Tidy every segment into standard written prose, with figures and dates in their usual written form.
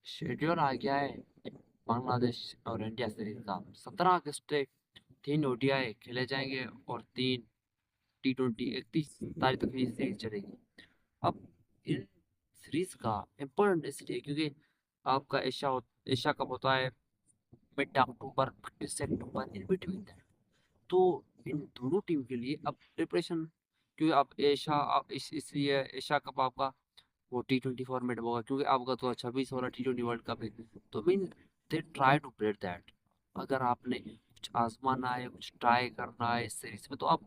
Schedule आ गया है बांग्लादेश और इंडिया सीरीज का। 17 अगस्त से 3 ODI खेले जाएंगे और 3 T20। 31 तारीख तक ये सीरीज चलेगी। अब इन सीरीज का इम्पोर्टेंट इसलिए क्योंकि आपका एशिया कप होता है mid October 25 October in between that. तो इन दोनों टीम के लिए अब प्रिपरेशन, क्योंकि आप एशिया आप इसलिए एशिया कप आपका वो T20 फॉर्मेट होगा क्योंकि आपका तो 26 वाला T20 वर्ल्ड कप है। तो mean they try to play that. अगर आपने कुछ आजमाना है, कुछ ट्राई करना है इस सीरीज में, तो आप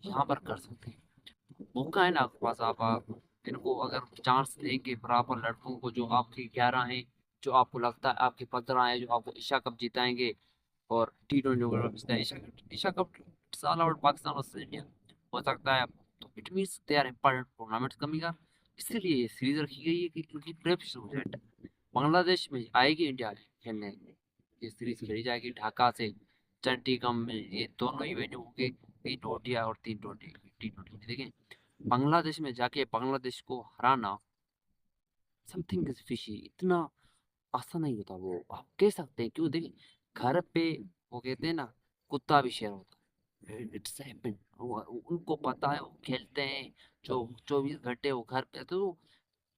यहाँ पर कर सकते हैं। मौका है ना आपके पास। आप इनको अगर चांस देंगे बराबर लड़कों को, जो आपके 11 हैं, जो आपको लगता है आपके 15 हैं, जो आपको एशिया कप जिताएंगे और T20 वर्ल्ड कप जिताएंगे। एशिया कप साल और पाकिस्तान और इंडिया हो सकता है। तो it means they are important tournaments coming. इसीलिए ये सीरीज रखी गई है कि इनकी प्रेपरेशन हो जाए। बांग्लादेश में आएगी इंडिया खेलने। ये सीरीज खेली जाएगी ढाका से चंडीगढ़ में। ये दोनों ही वेन्यू होंगे, 3 ODI और 3 T20। देखें, बांग्लादेश में जाके बांग्लादेश को हराना समथिंग इज फिशी। इतना आसान नहीं होता वो, आप कह सकते हैं। क्यों? देखिए, घर पे वो कहते हैं ना, कुत्ता भी शेर होता है। It's happen. उनको पता है, वो खेलते हैं जो 24 घंटे वो घर पे। तो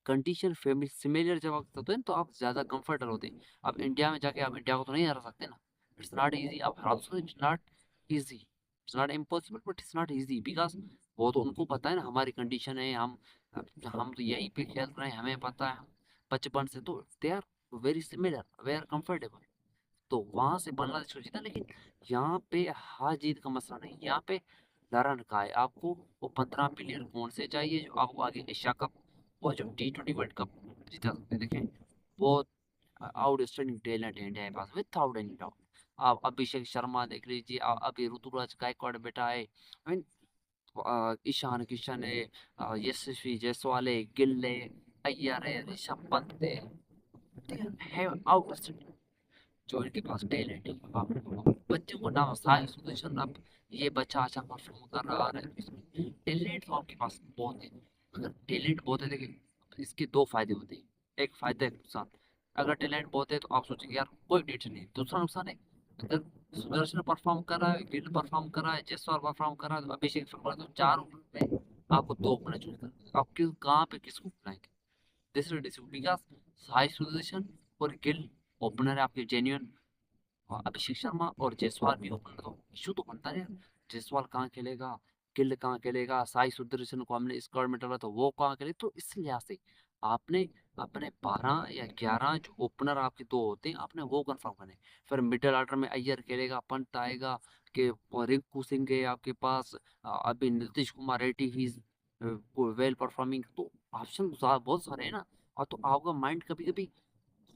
कंडीशन फैमिली सिमिलर जब आप होते हैं तो आप ज्यादा कंफर्टेबल होते हैं। अब इंडिया में जाके आप इंडिया को तो नहीं हरा सकते ना। It's not easy. आप हरा सकते, it's not easy. It's not impossible but it's not easy because वो तो उनको पता है ना हमारी कंडीशन है। हम तो यहीं पे खेल रहे हैं, हमें पता है बचपन से। तो दे आर वेरी सिमिलर, वे आर कंफर्टेबल। तो वहां से बांग्लादेश को जीता। लेकिन यहाँ पे हार जीत का मसला नहीं, यहाँ पे लड़न का है। आपको वो 15 प्लेयर कौन से चाहिए जो आपको आगे एशिया कप और जो T20 वर्ल्ड कप जीता सकते हैं। देखें, बहुत आउटस्टैंडिंग टैलेंट है इंडिया के पास विदाउट एनी डाउट। आप अभिषेक शर्मा देख लीजिए, अभी ऋतुराज गायकवाड़ बेटा है। आई मीन ईशान किशन है, यशस्वी जायसवाल है, गिल है, अय्यर है, ऋषभ पंत है। They have outstanding जो इनके पास टैलेंट है। आप बच्चे को ना सारी सोल्यूशन अब ये बच्चा अच्छा परफॉर्म कर रहा है। टैलेंट तो आपके पास बहुत है। अगर टैलेंट बहुत है, देखिए इसके दो फायदे होते हैं। एक फायदा, एक नुकसान। अगर टैलेंट बहुत है तो आप सोचेंगे यार कोई टेंशन नहीं। दूसरा नुकसान है, अगर सुदर्शन परफॉर्म कर रहा है, गिल परफॉर्म कर रहा है, जायसवाल परफॉर्म कर रहा है, तो अभिषेक शर्मा, तो चार ओवर में आपको दो ओपनर चूज करना। आप किस कहाँ पे किसको बुलाएंगे? तीसरा डिसीजन विकास, साई सुदर्शन और गिल ओपनर है आपके जेन्युइन। अभिषेक शर्मा और जायसवाल भी ओपनर। तो इशू तो बनता है, जायसवाल कहाँ खेलेगा, गिल कहाँ खेलेगा, साई सुदर्शन को हमने स्क्वाड में डाला तो वो कहाँ खेले। तो इस लिहाज से आपने अपने 12 या 11 जो ओपनर आपके दो होते हैं, आपने वो कंफर्म करने। फिर मिडिल ऑर्डर में अय्यर खेलेगा, पंत आएगा, कि रिंकू सिंह है आपके पास, अभी नीतीश कुमार रेड्डी ही वेल परफॉर्मिंग। तो ऑप्शन बहुत सारे हैं ना। और तो आपका माइंड कभी कभी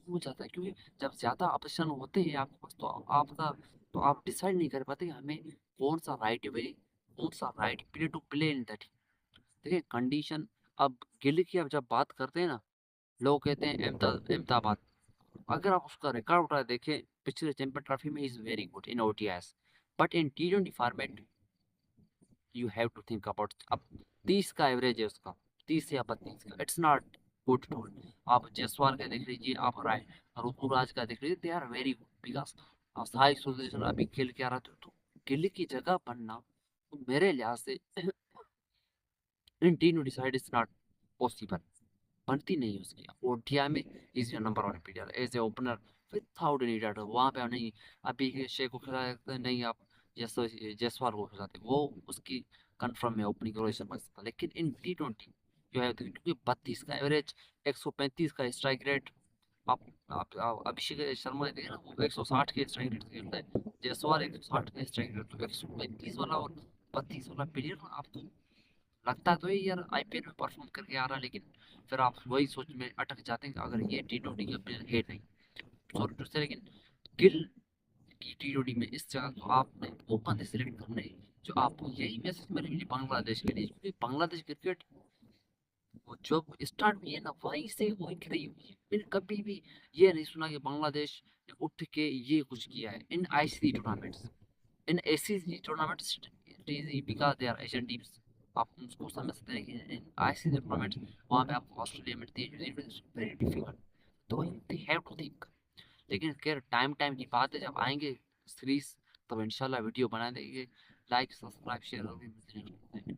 हो जाता है, क्योंकि जब ज्यादा ऑप्शन होते हैं आपके पास, तो आपका तो आप डिसाइड नहीं कर पाते कि हमें कौन सा राइट वे, कौन सा right play to play in that. देखिए कंडीशन। अब गिल की अब जब बात करते हैं ना, लोग कहते हैं अहमदाबाद। अगर आप उसका रिकॉर्ड उठा देखें, पिछले चैंपियन ट्रॉफी में is very good in ODIs। But in T20 format you have to think about. अब 30 का एवरेज है उसका, 30 या 32 का। It's not good to. आप जायसवाल का देख लीजिए, आप राय ऋतुराज का देख लीजिए, they are very good because Sai Sudharsan अभी खेल के आ रहा था। तो गिल की जगह बनना तो मेरे लिहाज से in team decide is not possible. बनती नहीं है उसकी। ओडिया में is your number one player as a opener without any doubt. वहां पे आप नहीं अभी के शेख को खिला सकते हैं, नहीं आप जायसवाल को खिलाते, वो उसकी कंफर्म है ओपनिंग रोटेशन बन सकता। लेकिन इन T20 जो है, क्योंकि 32 का एवरेज, 135 का स्ट्राइक रेट। आप अभिषेक शर्मा देखे ना, वो 160 के स्ट्राइक रेट से खेलता है। जायसवाल 160 का स्ट्राइक रेट, तो 135 वाला और 32 वाला प्लेयर आपको लगता तो है यार IPL में परफॉर्म करके आ रहा है। लेकिन फिर आप वही सोच में अटक जाते हैं कि अगर ये T20 का प्लेयर है नहीं, सॉरी टू से। लेकिन गिल की T20 में इस जगह तो आपने ओपन से सिलेक्ट करने हैं। जो आपको यही मैसेज मेरे लिए बांग्लादेश के लिए, क्योंकि बांग्लादेश क्रिकेट वो जब स्टार्ट हुई है ना, वहीं से वहीं की रही हुई है। मैंने कभी भी ये नहीं सुना कि बांग्लादेश ने उठ के ये कुछ किया है in ICC tournaments. In ACC tournaments because they are Asian teams. आप उसको समझ सकते हैं कि इन ICC टूर्नामेंट्स वहाँ पे आपको ऑस्ट्रेलिया मिलती है, न्यूजीलैंड, वेरी डिफिकल्ट। तो दे हैव टू थिंक। लेकिन खैर टाइम टाइम की बात है, जब आएंगे सीरीज तब इंशाल्लाह वीडियो बना देंगे। लाइक सब्सक्राइब शेयर और भी